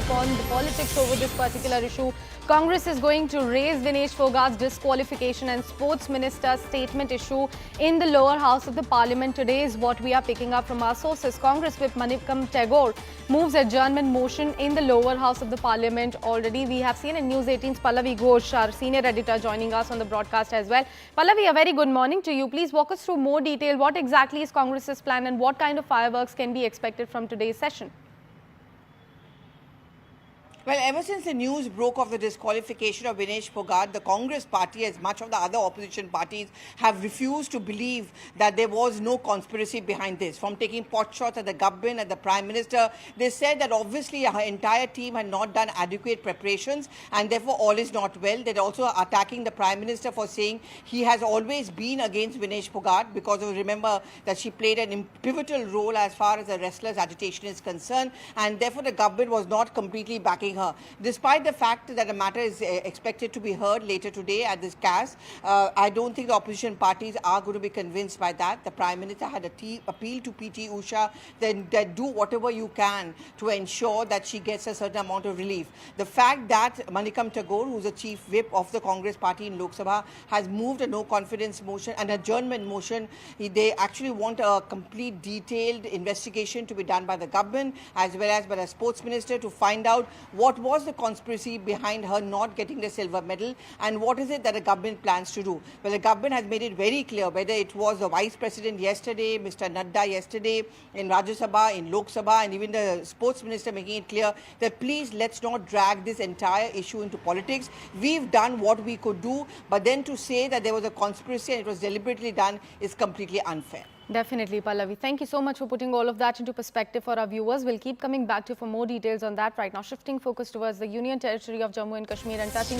upon the politics over this particular issue. Congress is going to raise Vinesh Phogat's disqualification and Sports Minister's statement issue in the lower house of the Parliament today is what we are picking up from our sources. Congress Whip Manikam Tagore moves adjournment motion in the lower house of the Parliament. Already we have seen in News 18's Pallavi Ghosh, our senior editor, joining us on the broadcast as well. Pallavi, a very good morning to you. Please walk us through more detail. What exactly is Congress's plan and what kind of fireworks can be expected from today's session? Well, ever since the news broke of the disqualification of Vinesh Phogat, the Congress party, as much of the other opposition parties, have refused to believe that there was no conspiracy behind this. From taking potshots at the government and the Prime Minister, they said that obviously her entire team had not done adequate preparations and therefore all is not well. They're also attacking the Prime Minister for saying he has always been against Vinesh Phogat because remember that she played a pivotal role as far as the wrestlers' agitation is concerned, and therefore the government was not completely backing her. Despite the fact that the matter is expected to be heard later today at this CAS, I don't think the opposition parties are going to be convinced by that. The Prime Minister had appealed to PT Usha that do whatever you can to ensure that she gets a certain amount of relief. The fact that Manikam Tagore, who's the chief whip of the Congress party in Lok Sabha, has moved a no confidence motion, an adjournment motion. They actually want a complete detailed investigation to be done by the government as well as by the sports minister to find out what was the conspiracy behind her not getting the silver medal and what is it that the government plans to do. Well, the government has made it very clear, whether it was the Vice President yesterday, Mr. Nadda yesterday in Rajya Sabha, in Lok Sabha, and even the Sports Minister making it clear that please let's not drag this entire issue into politics. We've done what we could do, but then to say that there was a conspiracy and it was deliberately done is completely unfair. Definitely, Pallavi. Thank you so much for putting all of that into perspective for our viewers. We'll keep coming back to you for more details on that. Right now, shifting focus towards the Union Territory of Jammu and Kashmir and touching